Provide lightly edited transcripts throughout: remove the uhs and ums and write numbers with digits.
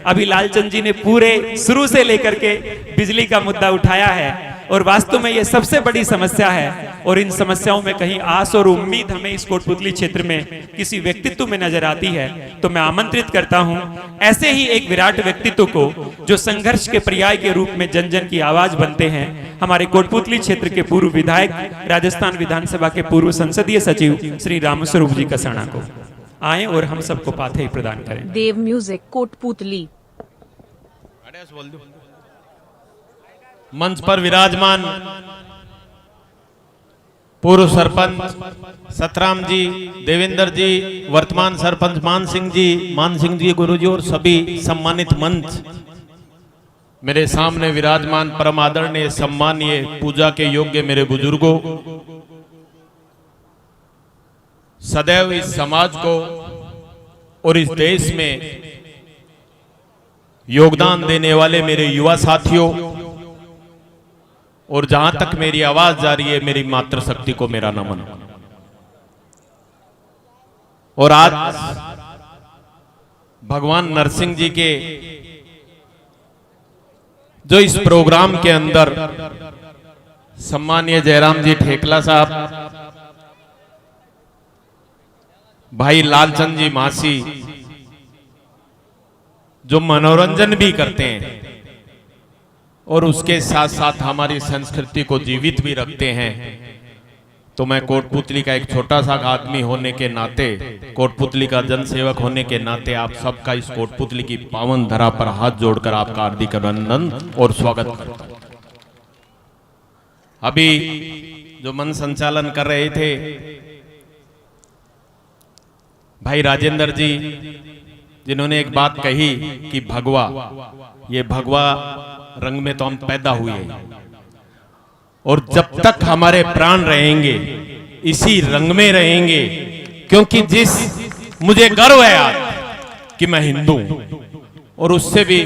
अभी लालचंद जी ने पूरे शुरू से लेकर के बिजली का मुद्दा उठाया है और वास्तव में ये सबसे बड़ी समस्या है। और इन समस्याओं में कहीं आस और उम्मीद हमें इस कोटपुतली क्षेत्र में किसी व्यक्तित्व में नजर आती है। तो मैं आमंत्रित करता हूं ऐसे ही एक विराट व्यक्तित्व को जो संघर्ष के पर्याय के रूप में जन जन की आवाज बनते हैं, हमारे कोटपुतली क्षेत्र के पूर्व विधायक, राजस्थान विधानसभा के पूर्व संसदीय सचिव श्री रामस्वरूप जी कसाना को आए और हम सबको पाथे प्रदान करें। देव म्यूजिक कोटपुतली। मंच पर विराजमान पूर्व सरपंच सतराम जी, देवेंद्र जी, वर्तमान सरपंच मान सिंह जी गुरुजी और सभी सम्मानित मंच, मेरे सामने विराजमान परम आदरणीय सम्मानीय पूजा के योग्य मेरे बुजुर्गों, सदैव इस समाज को और इस देश में योगदान देने वाले मेरे युवा साथियों, और जहां तक मेरी आवाज जा रही है मेरी मातृशक्ति को मेरा नमन। और आज भगवान नरसिंह जी के जो इस प्रोग्राम के अंदर सम्मानीय जयराम जी ठेकला साहब, भाई लालचंद जी मासी जो मनोरंजन भी करते हैं और उसके साथ साथ हमारी संस्कृति को जीवित भी रखते हैं, तो मैं कोटपुतली का एक छोटा सा आदमी होने के नाते, कोटपुतली का जनसेवक होने के नाते आप सबका इस कोटपुतली की पावन धरा पर हाथ जोड़कर आपका हार्दिक अभिनंदन और स्वागत करता हूं। अभी जो मन संचालन कर रहे थे भाई राजेंद्र जी, जिन्होंने एक बात कही कि भगवा, ये भगवा रंग में तो हम पैदा हुए हैं और जब तक हमारे प्राण रहेंगे इसी रंग में रहेंगे, क्योंकि मुझे गर्व है आज कि मैं हिंदू हूं, और उससे भी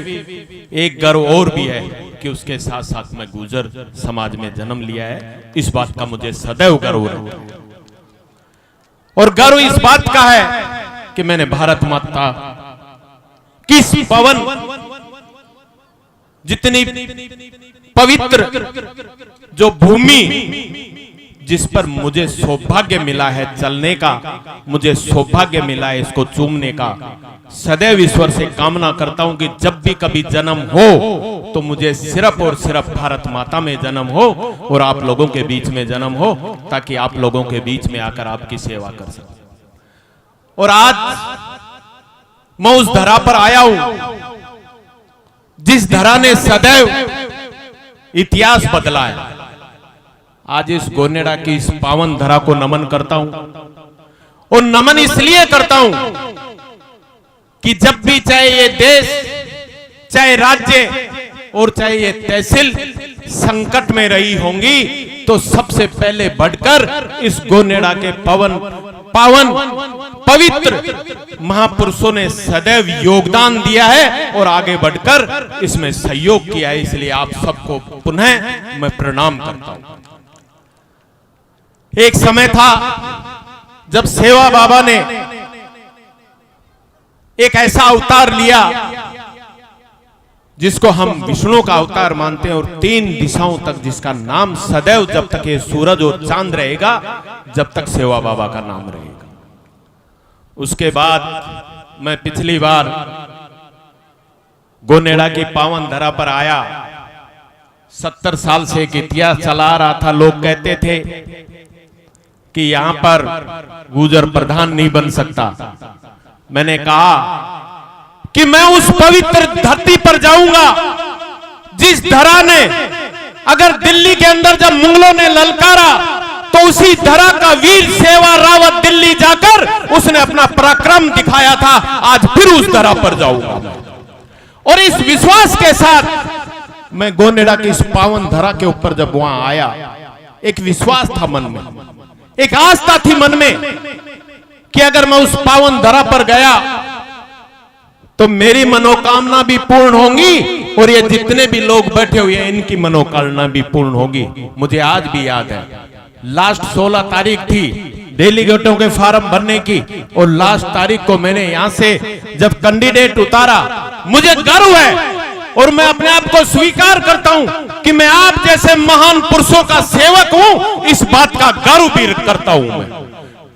एक गर्व और भी है कि उसके साथ साथ मैं गुर्जर समाज में जन्म लिया है। इस बात का मुझे सदैव गर्व है और गर्व इस बात का है कि मैंने भारत माता किस पवन, जितनी पवित्र जो भूमि जिस पर मुझे सौभाग्य मिला है चलने का, मुझे सौभाग्य मिला है इसको चूमने का, सदैव ईश्वर से कामना करता हूं कि जब भी कभी जन्म हो तो मुझे सिर्फ और सिर्फ भारत माता में जन्म हो और आप लोगों के बीच में जन्म हो, ताकि आप लोगों के बीच में आकर आपकी सेवा कर सकूं। और आज मैं उस धरा पर आया हूं जिस धरा ने सदैव इतिहास बदला है। आज इस गोनेडा की इस पावन धरा को नमन करता हूं, और नमन इसलिए करता हूं कि जब भी चाहे ये देश, चाहे राज्य और चाहे ये तहसील संकट में रही होंगी, तो सबसे पहले बढ़कर इस गोनेडा के पावन पवित्र महापुरुषों ने सदैव योगदान दिया है और आगे बढ़कर इसमें सहयोग किया है। इसलिए आप सबको पुनः मैं प्रणाम करता हूं। एक समय था जब सेवा बाबा ने एक ऐसा अवतार लिया जिसको हम विष्णु का अवतार मानते हैं, और 3 दिशाओं तक जिसका नाम सदैव, जब तक ये सूरज और चांद रहेगा, जब तक सेवा बाबा का नाम रहेगा। उसके बाद मैं पिछली बार गोनेडा की पावन धरा पर आया, 70 साल से एक इतिहास चला रहा था। लोग कहते थे कि यहां पर गुर्जर प्रधान नहीं बन सकता। मैंने कहा कि मैं उस पवित्र धरती पर जाऊंगा जिस धरा ने, अगर दिल्ली के अंदर जब मुगलों ने ललकारा तो उसी धरा का वीर सेवा रावत दिल्ली जाकर उसने अपना पराक्रम दिखाया था। आज फिर उस धरा पर जाऊंगा, और इस विश्वास के साथ मैं गोनेडा की इस पावन धरा के ऊपर जब वहां आया, एक विश्वास था मन में, एक आस्था थी मन में कि अगर मैं उस पावन धरा पर गया तो मेरी मनोकामना भी पूर्ण होंगी और ये जितने भी लोग बैठे हुए हैं इनकी मनोकामना भी पूर्ण होगी। मुझे आज भी याद है, लास्ट 16 तारीख थी डेलीगेटों के फार्म भरने की, और लास्ट तारीख को मैंने यहां से जब कैंडिडेट उतारा, मुझे गर्व है और मैं अपने आप को स्वीकार करता हूं कि मैं आप जैसे महान पुरुषों का सेवक हूं। इस बात का गर्व भी करता हूं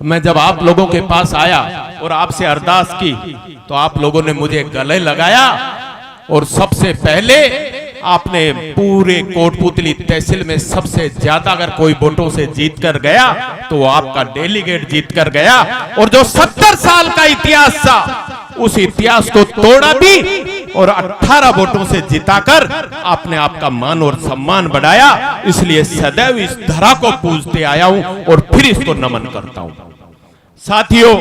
मैं जब आप लोगों के पास आया और आपसे अरदास की तो आप लोगों ने मुझे गले लगाया, और सबसे पहले आपने पूरे कोटपुतली तहसील में सबसे ज्यादा अगर कोई वोटों से जीत कर गया तो वो आपका डेलीगेट जीत कर गया, और जो 70 साल का इतिहास था उस इतिहास को तोड़ा भी, और 18 वोटों से जिताकर आपने आपका मान और सम्मान बढ़ाया। इसलिए सदैव इस धरा को पूजते आया हूं और फिर इसको नमन करता हूं। साथियों,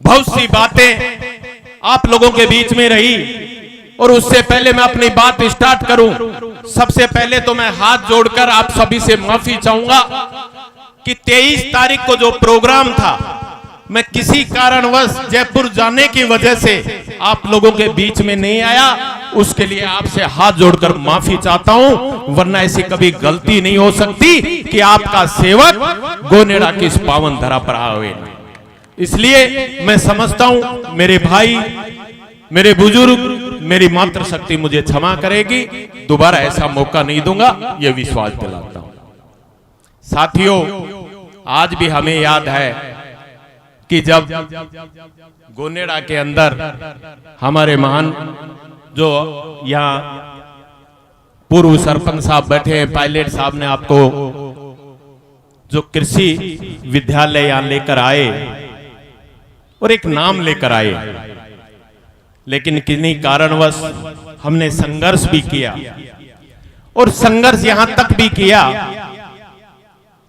बहुत सी बातें आप लोगों के बीच में रही, और उससे पहले मैं अपनी बात स्टार्ट करूं, सबसे पहले तो मैं हाथ जोड़कर आप सभी से माफी चाहूंगा कि 23 तारीख को जो प्रोग्राम था, मैं किसी कारणवश जयपुर जाने की वजह से आप लोगों के बीच में नहीं आया। उसके लिए आपसे हाथ जोड़कर माफी चाहता हूं, वरना ऐसी कभी गलती नहीं हो सकती कि आपका सेवक गोनेड़ा की इस पावन धरा पर आवे। इसलिए मैं समझता हूं मेरे भाई, मेरे बुजुर्ग, मेरी मातृशक्ति मुझे क्षमा करेगी, दोबारा ऐसा मौका नहीं दूंगा, यह विश्वास दिलाता हूं। साथियों, आज भी हमें याद है कि जब गोनेड़ा के अंदर हमारे महान जो यहाँ पूर्व सरपंच साहब बैठे हैं, पायलट साहब ने आपको जो कृषि विद्यालय यहाँ लेकर आए और एक नाम लेकर आए, लेकिन किन्हीं कारणवश हमने संघर्ष भी किया, और संघर्ष यहां तक भी किया।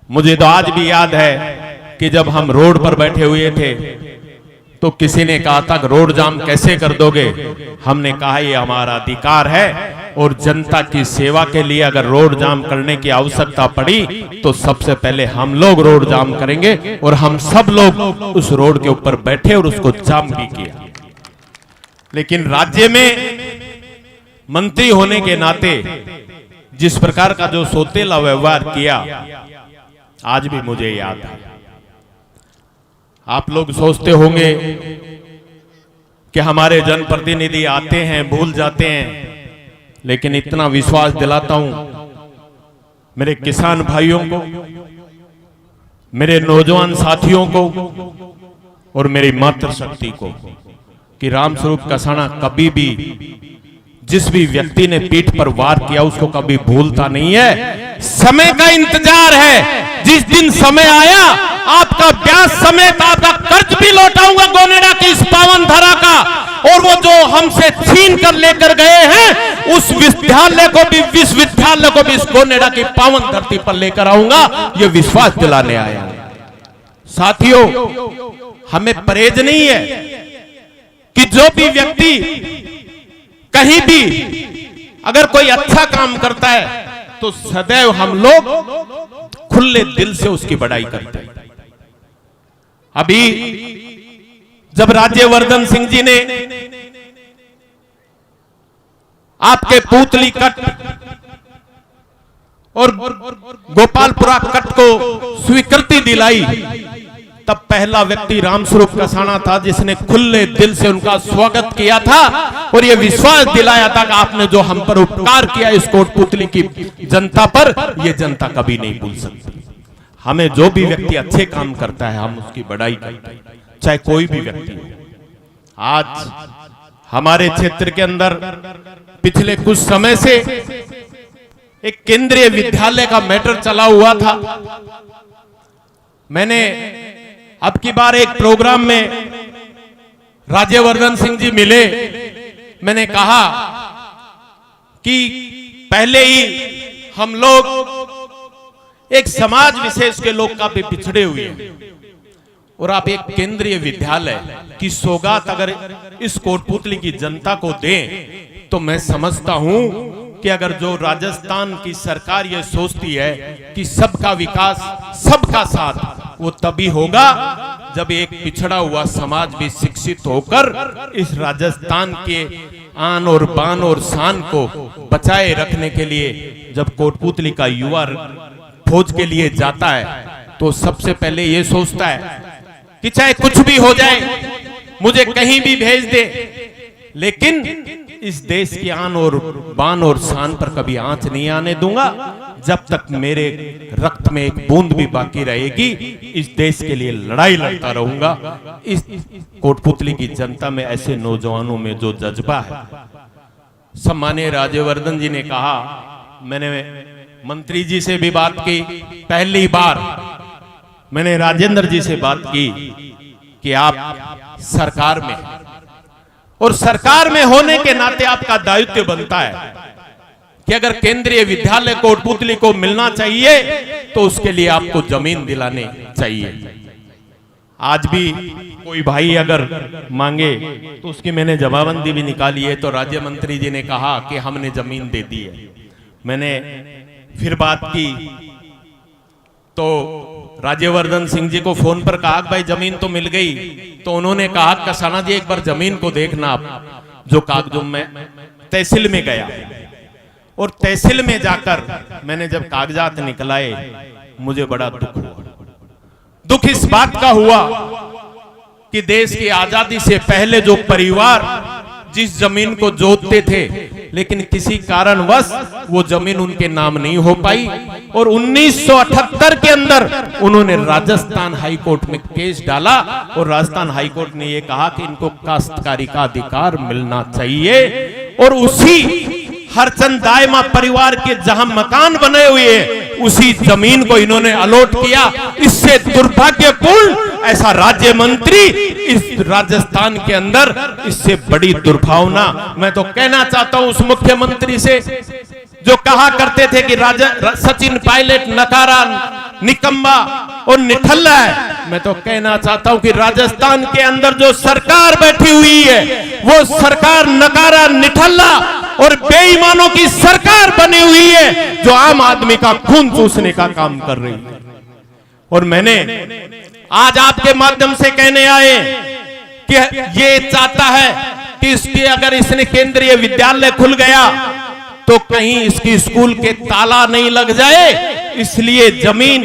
मुझे तो आज भी याद है कि जब हम रोड पर बैठे हुए थे तो किसी ने कहा था कि रोड जाम कैसे कर दोगे। हमने कहा ये हमारा अधिकार है, और जनता की सेवा के लिए अगर रोड जाम करने की आवश्यकता पड़ी तो सबसे पहले हम लोग रोड जाम करेंगे, और हम सब लोग उस रोड के ऊपर बैठे और उसको जाम भी किया। लेकिन राज्य में मंत्री होने के नाते जिस प्रकार का जो सोतेला व्यवहार किया, आज भी मुझे याद है। आप लोग सोचते होंगे कि हमारे जनप्रतिनिधि आते हैं भूल जाते हैं, लेकिन इतना विश्वास दिलाता हूं मेरे किसान भाइयों को, मेरे नौजवान साथियों को और मेरी मातृशक्ति को कि रामस्वरूप कसाना कभी भी जिस भी व्यक्ति ने पीठ पर वार किया उसको कभी भूलता नहीं है। समय का इंतजार है, जिस दिन समय आया आपका ब्याज समेत आपका कर्ज भी लौटाऊंगा गोनेड़ा की इस पावन धरा का, और वो जो हमसे छीन कर लेकर गए हैं उस विद्यालय को भी, विश्वविद्यालय को भी इस गोनेड़ा की पावन धरती पर लेकर आऊंगा, ये विश्वास दिलाने आया। साथियों, हमें परहेज नहीं है कि जो भी व्यक्ति कहीं भी अगर कोई अच्छा काम करता है तो सदैव हम लोग खुले दिल से उसकी बड़ाई करते हैं। अभी जब राज्यवर्धन सिंह जी ने आपके पुतली कट और गोपालपुरा कट को स्वीकृति दिलाई, तब पहला व्यक्ति रामस्वरूप कसाना था जिसने खुले दिल से उनका स्वागत किया था और यह विश्वास दिलाया था कि आपने जो हम पर उपकार किया इस कोटपुतली की जनता पर, यह जनता कभी नहीं भूल सकती। हमें जो भी व्यक्ति अच्छे काम करता है हम उसकी बड़ाई करते हैं, चाहे कोई भी व्यक्ति हो। आज हमारे क्षेत्र के अंदर पिछले कुछ समय से एक केंद्रीय विद्यालय का मैटर चला हुआ था। मैंने अब की बार एक प्रोग्राम में राज्यवर्धन सिंह जी मिले, मैंने कहा कि पहले ही हम लोग एक समाज विशेष के लोग काफी पिछड़े हुए हैं, और आप एक केंद्रीय विद्यालय की सौगात अगर इस कोटपुतली की जनता को दें तो मैं समझता हूं कि अगर जो राजस्थान की सरकार ये सोचती है कि सबका विकास सबका साथ, वो तभी होगा जब एक पिछड़ा हुआ समाज भी शिक्षित होकर इस राजस्थान के आन और बान और शान को बचाए रखने के लिए जब कोटपुतली का युवा फौज के लिए जाता है तो सबसे पहले ये सोचता है कि चाहे कुछ भी हो जाए, मुझे कहीं भी भेज दे, लेकिन इस देश की आन और बान और शान पर कभी आंच नहीं आने दूंगा। जब तक मेरे रक्त में एक बूंद भी बाकी रहेगी, इस देश के लिए लड़ाई लड़ता रहूंगा। इस कोटपुतली की जनता में ऐसे नौजवानों में जो जज्बा है। सम्मानीय राज्यवर्धन जी ने कहा, मैंने मंत्री जी से भी बात की, पहली बार मैंने राजेंद्र जी से बात की कि आप सरकार में, और सरकार में होने के नाते आपका दायित्व बनता है कि अगर केंद्रीय विद्यालय कोटपुतली को मिलना चाहिए तो उसके लिए आपको जमीन दिलानी चाहिए। आज भी कोई भाई अगर मांगे तो उसकी मैंने जवाबंदी भी निकाली है, तो राज्य मंत्री जी ने कहा कि हमने जमीन दे दी है। मैंने फिर बात की तो राज्यवर्धन सिंह जी को फोन पर कहा भाई जमीन तो मिल गई, तो उन्होंने कहा कसाना जी एक बार जमीन को देखना आप। जो कागजों में तहसील में गया और तहसील में जाकर मैंने जब कागजात निकलाए, मुझे बड़ा दुख हुआ। दुख इस बात का हुआ कि देश की आजादी से पहले जो परिवार जिस जमीन को जोतते थे, लेकिन किसी कारणवश वो जमीन उनके नाम नहीं हो पाई, और 1978 के अंदर उन्होंने राजस्थान हाई कोर्ट में केस डाला, और राजस्थान हाई कोर्ट ने ये कहा कि इनको काश्तकारी का अधिकार मिलना चाहिए। और उसी हरचंद दायमा परिवार के जहां मकान बने हुए हैं, उसी जमीन को इन्होंने अलॉट किया। इससे दुर्भाग्यपूर्ण ऐसा राज्य मंत्री इस राजस्थान के अंदर, इससे बड़ी दुर्भावना। मैं तो कहना चाहता हूं उस मुख्यमंत्री से जो कहा करते थे कि सचिन पायलट नकारा, निकम्मा और निठल्ला है, मैं तो कहना चाहता हूं कि राजस्थान के अंदर जो सरकार बैठी हुई है, वो सरकार नकारा, निठल्ला और बेईमानों की सरकार बनी हुई है, जो आम आदमी का खून चूसने का काम कर रही है। और मैंने आज आपके माध्यम से कहने आए कि ये चाहता है कि इसकी अगर इसने केंद्रीय विद्यालय खुल गया तो कहीं इसकी स्कूल के ताला नहीं लग जाए, इसलिए जमीन,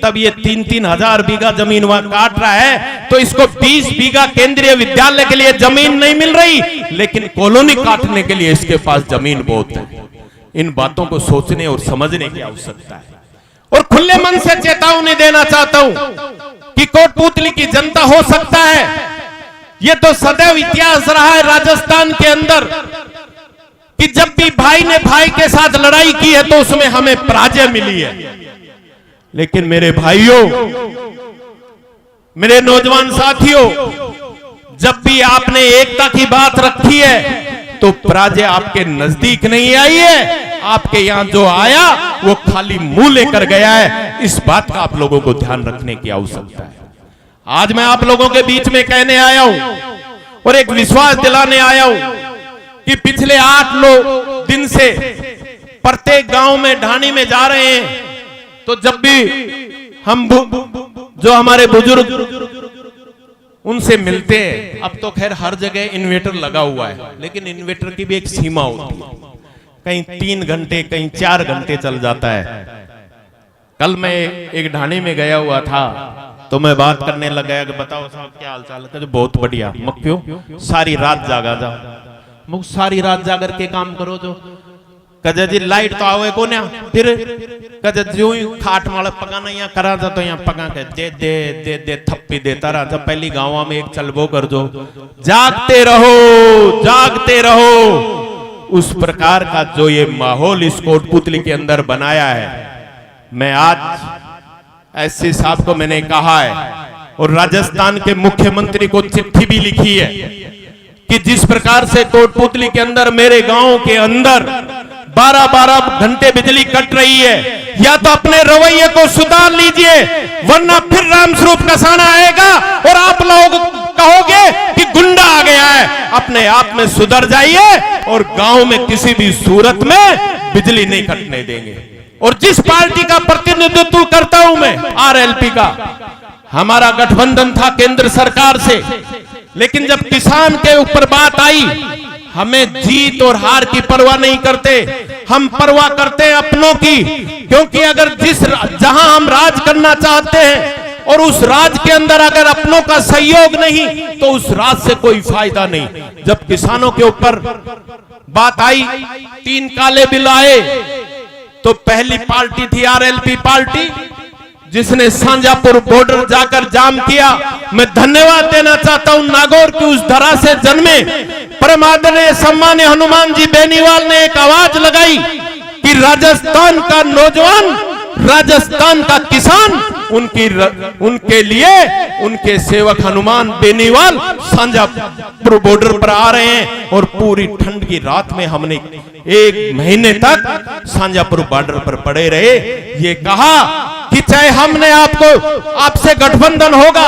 तब ये 3-3 हजार बीघा जमीन वहां काट रहा है, तो इसको 20 बीघा केंद्रीय विद्यालय के लिए जमीन नहीं मिल रही, लेकिन कॉलोनी काटने के लिए इसके पास जमीन बहुत है। इन बातों को सोचने और समझने की आवश्यकता है। और खुले मन से चेतावनी देना चाहता हूं कि कोटपुतली की जनता, हो सकता है ये तो सदैव इतिहास रहा है राजस्थान के अंदर कि जब भी भाई ने भाई के साथ लड़ाई की है तो उसमें हमें पराजय मिली है। लेकिन मेरे भाइयों, मेरे नौजवान साथियों, जब भी आपने एकता की बात रखी है तो पराजय आपके नजदीक नहीं आई है। आपके यहां जो आया वो खाली मुंह लेकर गया है। इस बात का आप लोगों को ध्यान रखने की आवश्यकता है। आज मैं आप लोगों के बीच में कहने आया हूं और एक विश्वास दिलाने आया हूं कि पिछले 8 दिन से प्रत्येक गांव में ढाणी में जा रहे हैं, तो जब भी हम जो हमारे बुजुर्ग उनसे मिलते हैं, अब तो खैर हर जगह इन्वर्टर लगा हुआ है, लेकिन इन्वर्टर की भी एक सीमा होती है। कहीं 3 घंटे, कहीं 4 घंटे चल जाता है। कल मैं एक ढाणी में गया हुआ था, तो मैं बात करने लग गया कि बताओ साहब क्या हाल चाल है। बहुत बढ़िया। क्यों? सारी रात जागा जाओ, सारी रात जाकर के काम करो। जो कजा जी लाइट तो आवे को ना, फिर कजा जो ही खाट माला पकाना यहाँ करा था, तो यहाँ पका के दे दे दे दे थप्पी देता रहा। जब पहली गाँव में एक चलबो कर दो, जागते रहो, जागते रहो। उस प्रकार का जो ये माहौल इस कोटपुतली के अंदर बनाया है, मैं आज एससी साहब को मैंने कहा है और राजस्थान के मुख्यमंत्री को चिट्ठी भी लिखी है कि जिस प्रकार से कोटपुतली के अंदर, मेरे गांव के अंदर 12-12 घंटे बिजली कट रही है, या तो अपने रवैये को सुधार लीजिए, वरना फिर रामस्वरूप कसाना आएगा और आप लोग कहोगे कि गुंडा आ गया है। अपने आप में सुधर जाइए और गांव में किसी भी सूरत में बिजली नहीं कटने देंगे। और जिस पार्टी का प्रतिनिधित्व करता हूं मैं, आरएलपी का, हमारा गठबंधन था केंद्र सरकार से, लेकिन जब किसान के ऊपर बात आई, हमें जीत और हार की परवाह नहीं करते, हम परवाह करते हैं अपनों की। क्योंकि अगर जहां हम राज करना चाहते हैं और उस राज के अंदर अगर अपनों का सहयोग नहीं, तो उस राज से कोई फायदा नहीं। जब किसानों के ऊपर बात आई, 3 काले बिल आए, तो पहली पार्टी थी आरएलपी पार्टी, जिसने सांजापुर बॉर्डर जाकर जाम किया। मैं धन्यवाद देना चाहता हूं नागौर की उस धरा से जन्मे परम आदरणीय सम्मान्य हनुमान जी बेनीवाल ने एक आवाज लगाई कि राजस्थान का नौजवान, राजस्थान का किसान, उनके लिए उनके सेवक हनुमान बेनीवाल सांजापुर बॉर्डर पर आ रहे हैं। और पूरी ठंड की रात में हमने 1 महीने तक सांजापुर बॉर्डर पर पड़े रहे। ये कहा कि चाहे हमने आपसे गठबंधन होगा,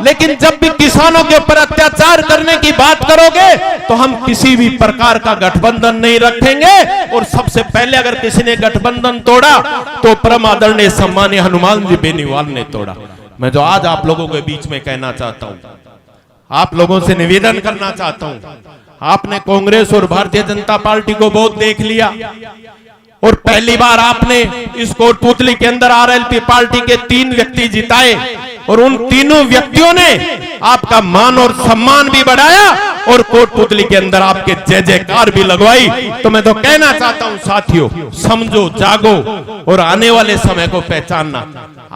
लेकिन जब भी किसानों के ऊपर अत्याचार करने की बात करोगे तो हम किसी भी प्रकार का गठबंधन नहीं रखेंगे। और सबसे पहले अगर किसी ने गठबंधन तोड़ा तो परम आदरणीय सम्मान्य हनुमान जी बेनीवाल ने तोड़ा। मैं जो आज आप लोगों के बीच में कहना चाहता हूं, आप लोगों से निवेदन करना चाहता हूं, आपने कांग्रेस और भारतीय जनता पार्टी को बहुत देख लिया, और पहली बार आपने इस कोटपुतली के अंदर आरएलपी पार्टी के 3 व्यक्ति जिताए, और उन तीनों व्यक्तियों ने आपका मान और सम्मान भी बढ़ाया और कोटपुतली के अंदर आपके जय जयकार भी लगवाई। तो मैं तो कहना चाहता हूं साथियों, समझो, जागो और आने वाले समय को पहचानना।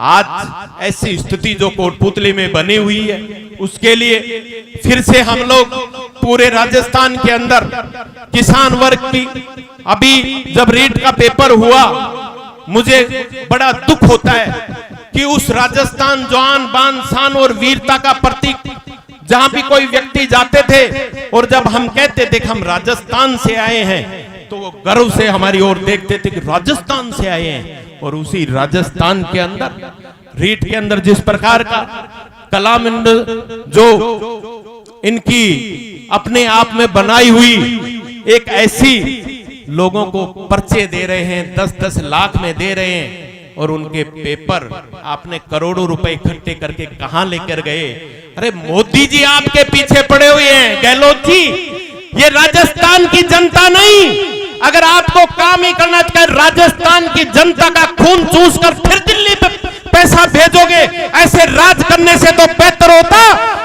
आज ऐसी स्थिति जो कोटपुतली में बनी हुई है, उसके लिए फिर से हम लोग पूरे राजस्थान के अंदर किसान वर्ग की, अभी जब रीट का पेपर हुआ, मुझे बड़ा दुख होता है कि उस राजस्थान जवान बान शान और वीरता का प्रतीक जहां भी कोई व्यक्ति जाते थे, और जब हम कहते थे कि हम राजस्थान से आए हैं, तो वो गर्व से हमारी ओर देखते थे कि राजस्थान से आए हैं। और उसी राजस्थान के अंदर रीट के अंदर जिस प्रकार का कलामिंद जो इनकी अपने आप में बनाई हुई एक ऐसी लोगों को पर्चे दे रहे हैं, 10-10 लाख में दे रहे हैं, और उनके पेपर आपने करोड़ों रुपए इकट्ठे करके कहां लेकर गए। अरे मोदी जी आपके पीछे पड़े हुए हैं, गहलोत जी, ये राजस्थान की जनता नहीं। अगर आपको काम ही करना चाहिए, राजस्थान की जनता का खून चूस कर फिर दिल्ली पे पैसा भेजोगे, ऐसे राज करने से तो बेहतर होता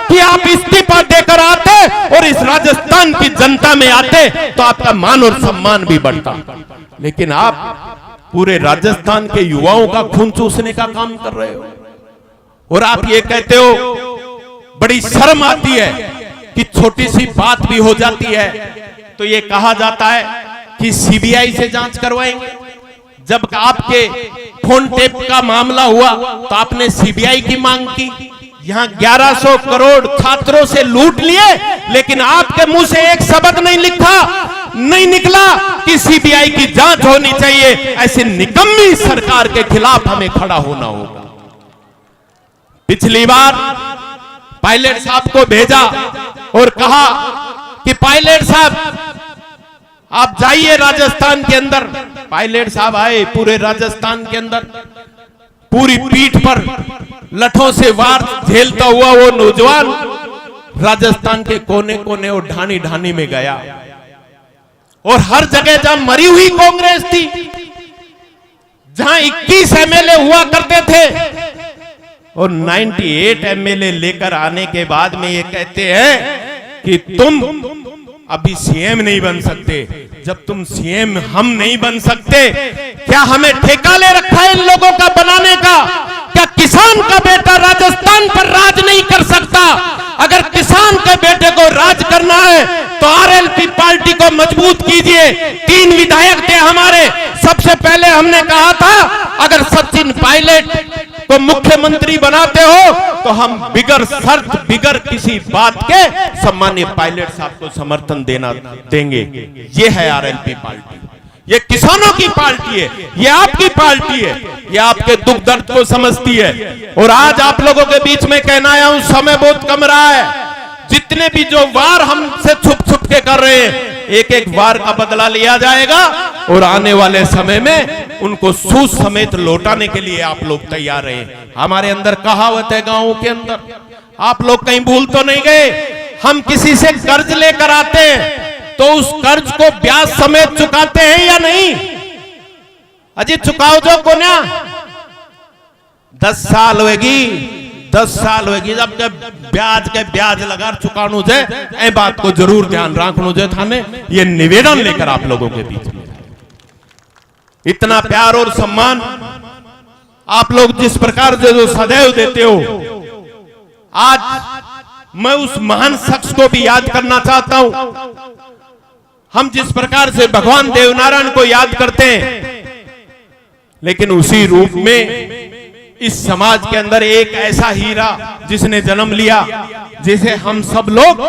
कि आप इस्तीफा देकर आते और इस राजस्थान की जनता में आते, तो आपका मान और सम्मान भी बढ़ता। लेकिन आप पूरे राजस्थान के युवाओं का खून चूसने का काम कर रहे हो, और आप ये कहते हो, बड़ी शर्म आती है कि छोटी सी बात भी हो जाती है तो ये कहा जाता है कि सीबीआई से जांच करवाएंगे। जब आपके फोन टेप का मामला हुआ तो आपने सीबीआई की मांग की। यहां 1100 करोड़ छात्रों से लूट लिए, लेकिन आपके मुंह से एक शब्द नहीं निकला कि सीबीआई की जांच होनी चाहिए। ऐसी निकम्मी सरकार के खिलाफ हमें खड़ा होना होगा। पिछली बार पायलट साहब को भेजा और कहा कि पायलट साहब आप जाइए राजस्थान के अंदर। पायलट साहब आए, पूरे राजस्थान के अंदर पूरी पीठ पर लठों से वार झेलता हुआ वो नौजवान राजस्थान के कोने कोने और ढानी ढानी में गया, और हर जगह जहां मरी हुई कांग्रेस थी, जहां 21 एमएलए हुआ करते थे, और 98 एमएलए लेकर आने के बाद में ये कहते हैं कि तुम अभी सीएम नहीं बन सकते। जब तुम सीएम हम नहीं बन सकते, क्या हमें ठेका ले रखा है इन लोगों का बनाने का? क्या किसान का बेटा राजस्थान पर राज नहीं कर सकता? अगर किसान के बेटे को राज करना है तो आरएलपी पार्टी को मजबूत कीजिए। 3 विधायक थे हमारे। सबसे पहले हमने कहा था, अगर सचिन पायलट को मुख्यमंत्री बनाते हो तो हम बिगर शर्त, बिगर किसी बात के सम्मान्य पायलट साहब को समर्थन देंगे। ये है आरएलपी पार्टी, ये किसानों की पार्टी है, ये आपकी पार्टी है, ये आपके दुख दर्द को समझती है। और आज आप लोगों के बीच में कहना आया हूं, समय बहुत कम रहा है। जितने भी जो वार हमसे छुप छुप के कर रहे हैं, एक एक वार का बदला लिया जाएगा, और आने वाले समय में उनको सूद समेत लौटाने के लिए आप लोग तैयार रहे। हमारे अंदर कहावत है गांवों के अंदर, आप लोग कहीं भूल तो नहीं गए, हम किसी से कर्ज लेकर आते हैं तो उस कर्ज को ब्याज समेत चुकाते हैं या नहीं? अजी चुकाओ जो कोन्या 10 साल होगी, 10 साल होगी जब के ब्याज लगा चुकानो जे। ए बात को जरूर ध्यान रखनो जे थाने। ये निवेदन लेकर आप लोगों के बीच में इतना प्यार और सम्मान आप लोग जिस प्रकार से जो सदैव देते हो, आज मैं उस महान शख्स को भी याद करना चाहता हूं। हम जिस प्रकार से भगवान देवनारायण को याद करते हैं, लेकिन उसी रूप में इस समाज के अंदर एक ऐसा हीरा जिसने जन्म लिया, जिसे हम सब लोग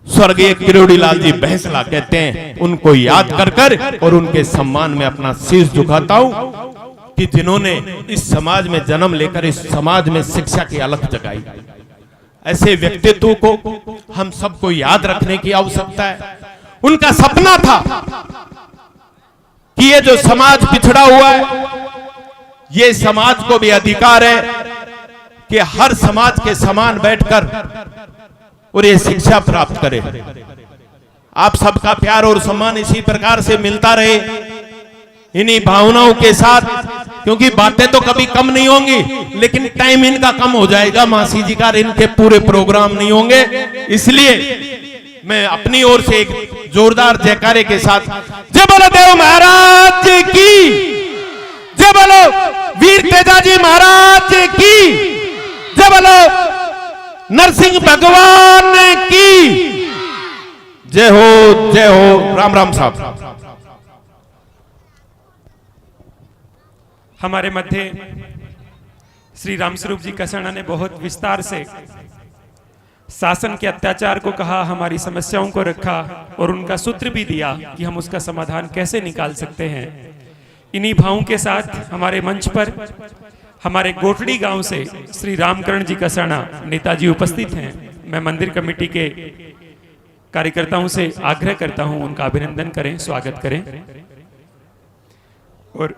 स्वर्गीय किरोड़ी लाल जी भैंसला कहते हैं, उनको याद कर कर और उनके सम्मान में अपना शीश झुकाता हूं कि जिन्होंने इस समाज में जन्म लेकर इस समाज में शिक्षा की अलख जगाई। ऐसे व्यक्तित्व को हम सबको याद रखने की आवश्यकता है। उनका सपना था कि ये जो समाज पिछड़ा हुआ है, ये समाज को भी अधिकार है कि हर समाज के समान बैठकर और ये शिक्षा प्राप्त करे। आप सबका प्यार और सम्मान इसी प्रकार से मिलता रहे, इन्हीं भावनाओं के साथ, क्योंकि बातें तो कभी कम नहीं होंगी, लेकिन टाइम इनका कम हो जाएगा मासी जी का, इनके पूरे प्रोग्राम नहीं होंगे। इसलिए मैं अपनी ओर से एक जोरदार जयकारे के साथ जय बोलो देव महाराज की, जय बोलो वीर तेजाजी महाराज की, जय बोलो नरसिंह भगवान की जय हो, जय हो। राम राम साहब। हमारे मध्य श्री रामस्वरूप जी कसाना ने बहुत विस्तार से शासन के अत्याचार को कहा, हमारी समस्याओं को रखा और उनका सूत्र भी दिया कि हम उसका समाधान कैसे निकाल सकते हैं। इन्हीं भावों के साथ हमारे मंच पर हमारे गोटड़ी गांव से श्री रामकरण जी कसाना नेताजी उपस्थित हैं। मैं मंदिर कमेटी के कार्यकर्ताओं से आग्रह करता हूं उनका अभिनंदन करें, स्वागत करें। और